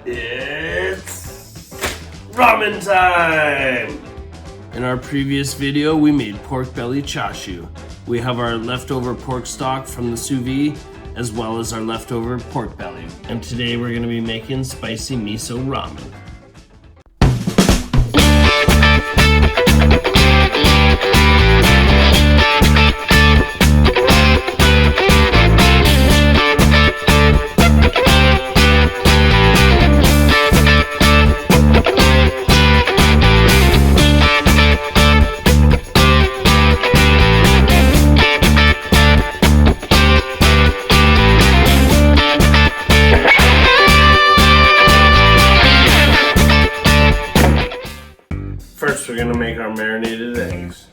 It's ramen time! In our previous video, we made pork belly chashu. We have our leftover pork stock from the sous vide, as well as our leftover pork belly. And today we're gonna be making spicy miso ramen. First, we're gonna make our marinated eggs.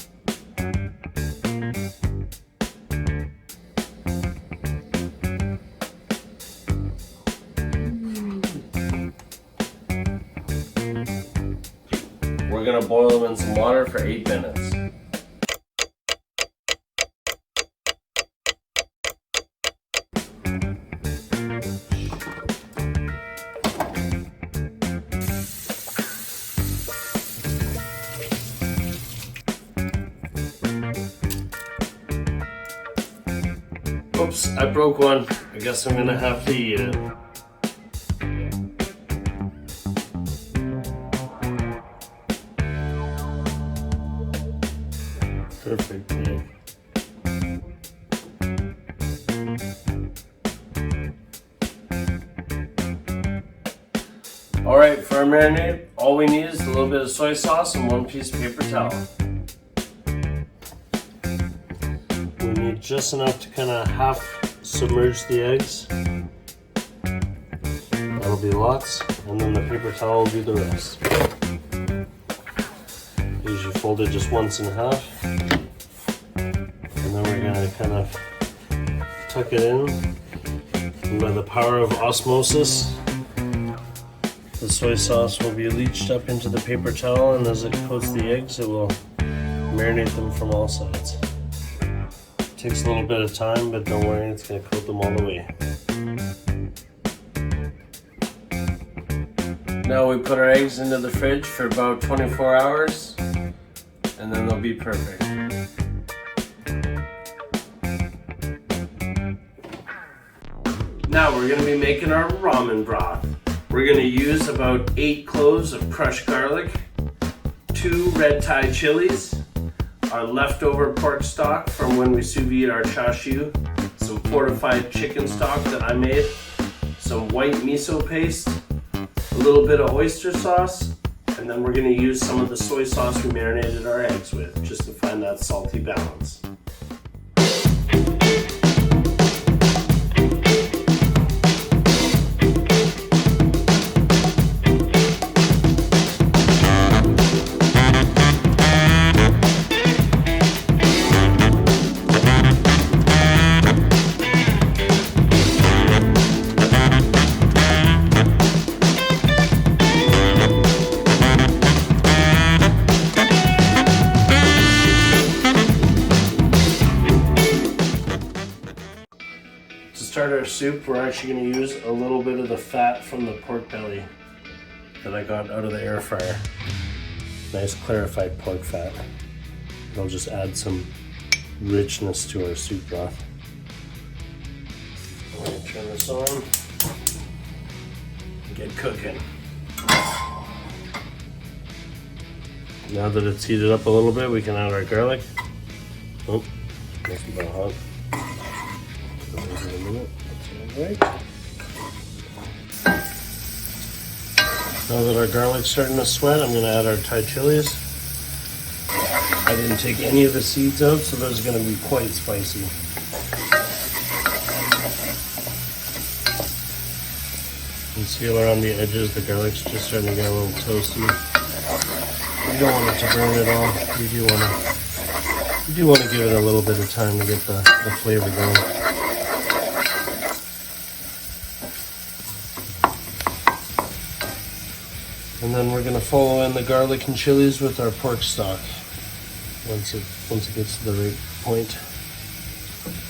We're gonna boil them in some water for 8 minutes. Oops, I broke one. I guess I'm gonna have to eat it. Perfect. Yeah. Alright, for our marinade, all we need is a little bit of soy sauce and 1 piece of paper towel. We need just enough to kind of half submerge the eggs. That'll be lots, and then the paper towel will do the rest. Usually fold it just once in half, and then we're gonna kind of tuck it in. And by the power of osmosis, the soy sauce will be leached up into the paper towel, and as it coats the eggs, it will marinate them from all sides. Takes a little bit of time, but don't worry, it's going to coat them all the way. Now we put our eggs into the fridge for about 24 hours, and then they'll be perfect. Now we're going to be making our ramen broth. We're going to use about 8 cloves of crushed garlic, 2 red Thai chilies, our leftover pork stock from when we sous vide our chashu, some fortified chicken stock that I made, some white miso paste, a little bit of oyster sauce, and then we're going to use some of the soy sauce we marinated our eggs with, just to find that salty balance. To start our soup, we're actually going to use a little bit of the fat from the pork belly that I got out of the air fryer. Nice clarified pork fat. It'll just add some richness to our soup broth. I'm going to turn this on and get cooking. Now that it's heated up a little bit, we can add our garlic. Oh, that's about hot. In a minute. That's all right. Now that our garlic's starting to sweat, I'm going to add our Thai chilies. I didn't take any of the seeds out, so those are going to be quite spicy. You can see around the edges, the garlic's just starting to get a little toasty. You don't want it to burn at all. You do want to give it a little bit of time to get the flavor going. And then we're going to follow in the garlic and chilies with our pork stock. Once it gets to the right point.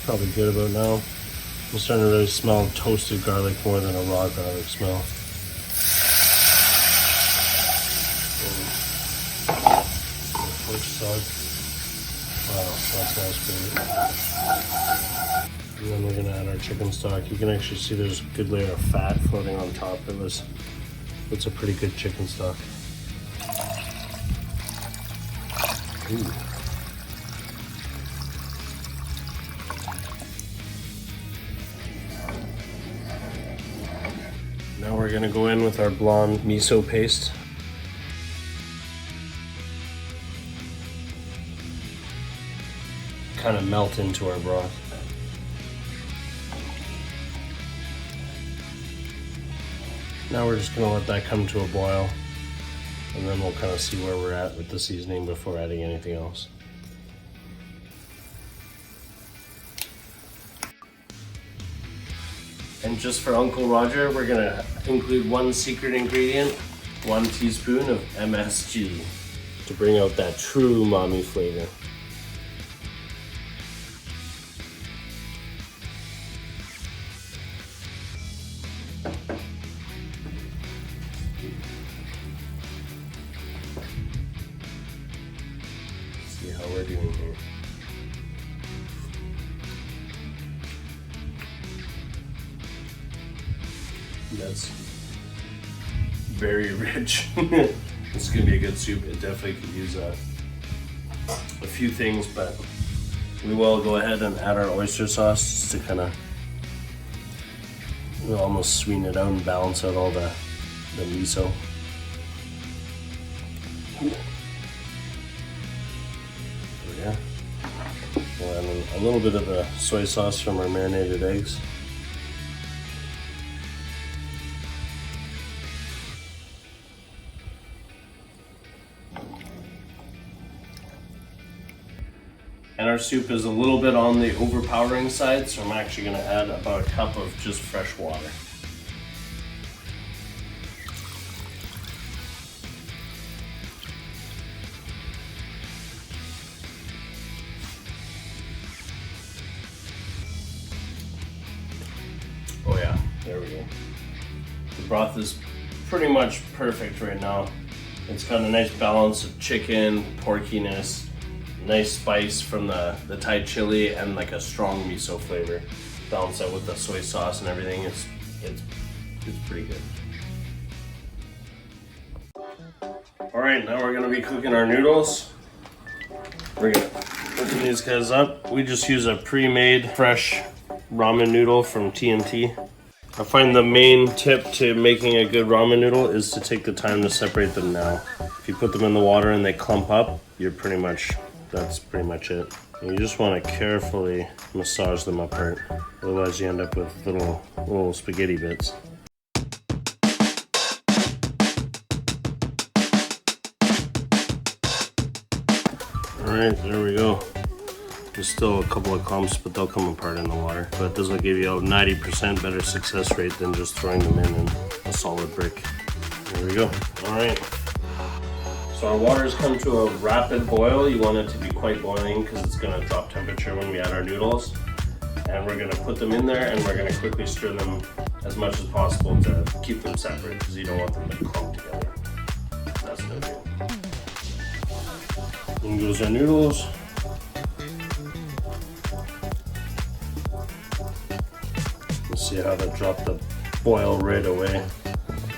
Probably good about now. I'm starting to really smell toasted garlic more than a raw garlic smell. pork stock. Wow, that smells great. And then we're gonna add our chicken stock. You can actually see there's a good layer of fat floating on top. It's a pretty good chicken stock. Ooh. Now we're gonna go in with our blonde miso paste. Kind of melt into our broth. Now we're just gonna let that come to a boil, and then we'll kind of see where we're at with the seasoning before adding anything else. And just for Uncle Roger, we're gonna include one secret ingredient, 1 teaspoon of MSG to bring out that true umami flavor. See how we're doing here. That's very rich. This is gonna be a good soup. It definitely could use a few things, but we will go ahead and add our oyster sauce just to kind of almost sweeten it out and balance out all the miso. There we go. We'll add a little bit of the soy sauce from our marinated eggs. And our soup is a little bit on the overpowering side, so I'm actually going to add about a cup of just fresh water. Oh yeah, there we go. The broth is pretty much perfect right now. It's got a nice balance of chicken, porkiness, nice spice from the Thai chili, and like a strong miso flavor. Balanced out with the soy sauce and everything. It's pretty good. All right, now we're gonna be cooking our noodles. We're gonna open these guys up. We just use a pre-made fresh ramen noodle from TNT. I find the main tip to making a good ramen noodle is to take the time to separate them now. If you put them in the water and they clump up, that's pretty much it. And you just want to carefully massage them apart, otherwise you end up with little spaghetti bits. Alright, there we go. There's still a couple of clumps, but they'll come apart in the water. But this will give you a 90% better success rate than just throwing them in a solid brick. There we go. Alright. So our water's come to a rapid boil. You want it to be quite boiling because it's going to drop temperature when we add our noodles. And we're going to put them in there and we're going to quickly stir them as much as possible to keep them separate because you don't want them to clump together. That's no good. In goes our noodles. Let's see how that dropped the boil right away.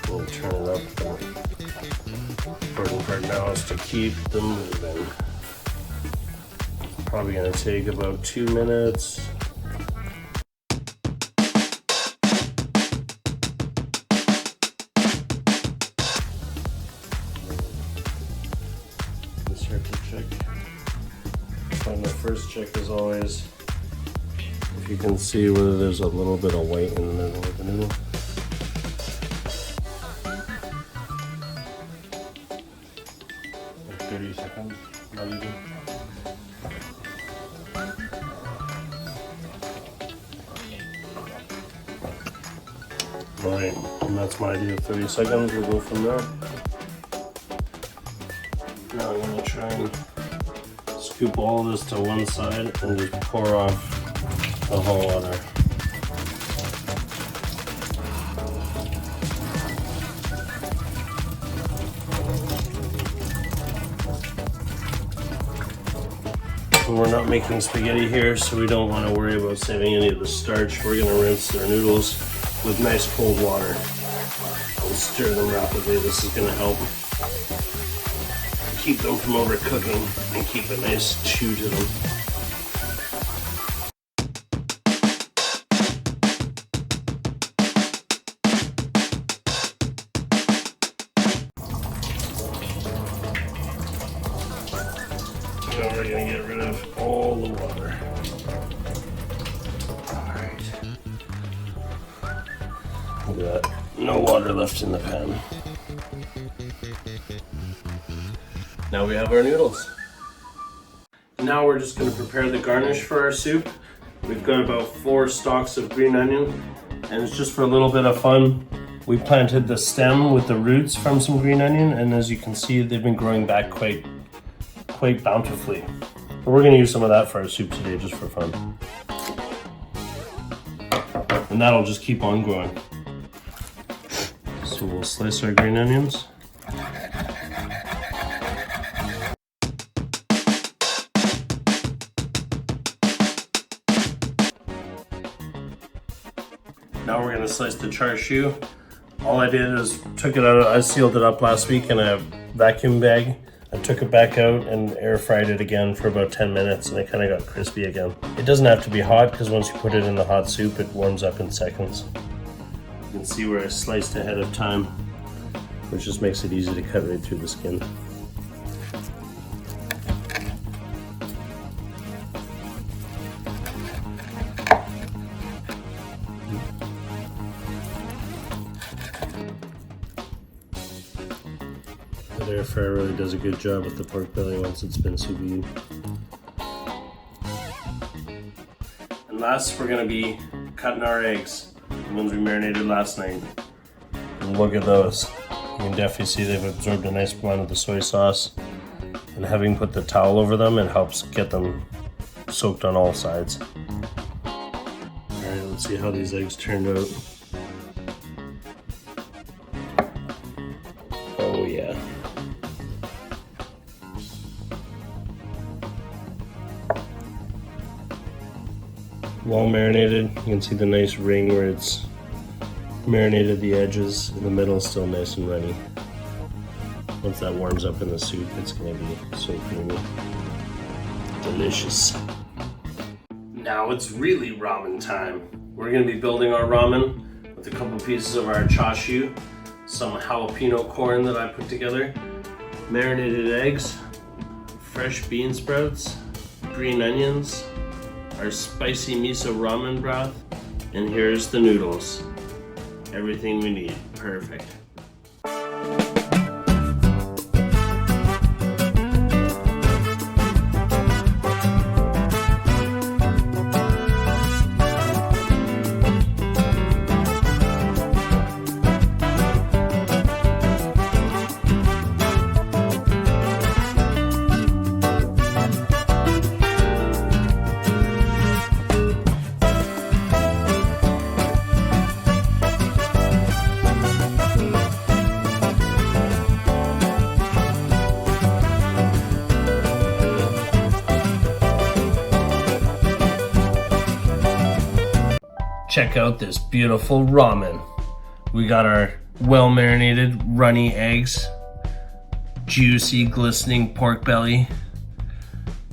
We'll turn it up. The important part now is to keep them moving. Probably gonna take about 2 minutes. Circle check. And the first check is always if you can see whether there's a little bit of white in the middle of the noodle. Like 30 seconds, not even. Alright, and that's my idea of 30 seconds. We'll go from there. Now I'm going to try and scoop all this to one side and just pour off the whole water. And we're not making spaghetti here, so we don't want to worry about saving any of the starch. We're going to rinse our noodles with nice cold water. We'll stir them rapidly. This is going to help keep them from overcooking and keep a nice chew to them. Now we're going to get rid of all the water. Alright. Look at that. No water left in the pan. Now we have our noodles. Now we're just going to prepare the garnish for our soup. We've got about 4 stalks of green onion, and it's just for a little bit of fun. We planted the stem with the roots from some green onion, and as you can see, they've been growing back quite bountifully. But we're going to use some of that for our soup today, just for fun. And that'll just keep on growing. So we'll slice our green onions. Now we're going to slice the chashu. All I did is took it out, I sealed it up last week in a vacuum bag. I took it back out and air fried it again for about 10 minutes, and it kind of got crispy again. It doesn't have to be hot, because once you put it in the hot soup, it warms up in seconds. You can see where I sliced ahead of time, which just makes it easy to cut right through the skin. The air fryer really does a good job with the pork belly once it's been sous vide. And last, we're going to be cutting our eggs, the ones we marinated last night. And look at those. You can definitely see they've absorbed a nice blend of the soy sauce. And having put the towel over them, it helps get them soaked on all sides. Alright, let's see how these eggs turned out. Oh yeah. Well marinated. You can see the nice ring where it's marinated the edges. In the middle is still nice and runny. Once that warms up in the soup, it's going to be so creamy. Delicious. Now it's really ramen time. We're going to be building our ramen with a couple pieces of our chashu, some jalapeno corn that I put together, marinated eggs, fresh bean sprouts, green onions, our spicy miso ramen broth, and here's the noodles. Everything we need. Perfect. Check out this beautiful ramen. We got our well marinated runny eggs, juicy glistening pork belly,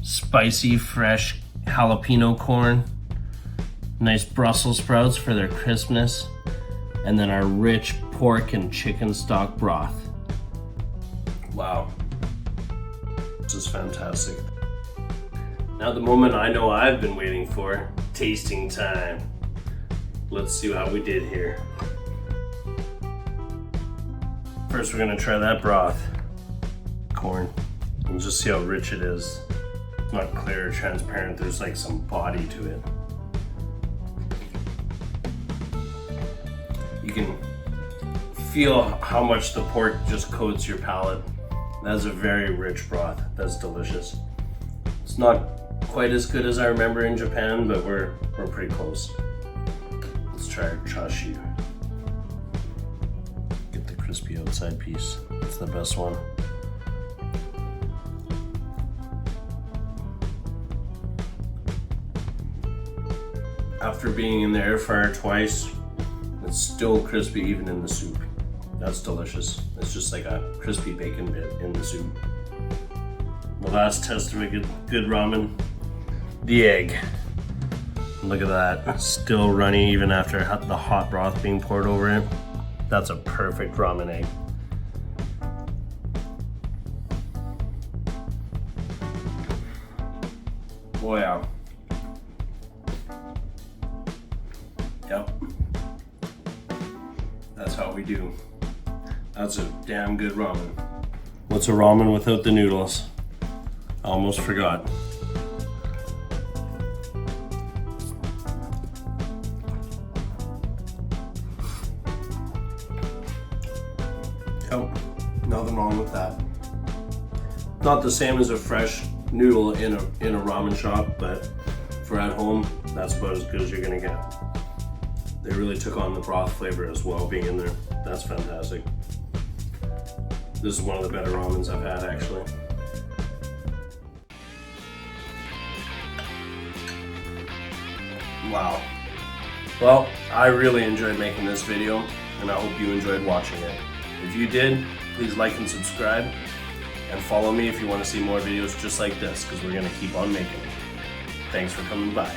spicy fresh jalapeno corn, nice Brussels sprouts for their crispness, and then our rich pork and chicken stock broth. Wow, this is fantastic. Now the moment I know I've been waiting for, tasting time. Let's see how we did here. First we're gonna try that broth. Corn. And just see how rich it is. It's not clear or transparent, there's like some body to it. You can feel how much the pork just coats your palate. That's a very rich broth. That's delicious. It's not quite as good as I remember in Japan, but we're pretty close. Let's try our chashu. Get the crispy outside piece. It's the best one. after being in the air fryer twice, it's still crispy even in the soup. That's delicious. It's just like a crispy bacon bit in the soup. The last test of a good ramen, the egg. Look at that, still runny even after the hot broth being poured over it. That's a perfect ramen egg. Oh yeah. Yep. That's how we do. That's a damn good ramen. What's a ramen without the noodles? I almost forgot. Oh, nothing wrong with that. Not the same as a fresh noodle in a ramen shop, but for at home, that's about as good as you're gonna get. They really took on the broth flavor as well, being in there. That's fantastic. This is one of the better ramens I've had, actually. Wow. Well, I really enjoyed making this video, and I hope you enjoyed watching it. If you did, please like and subscribe, and follow me if you want to see more videos just like this, because we're going to keep on making them. Thanks for coming by.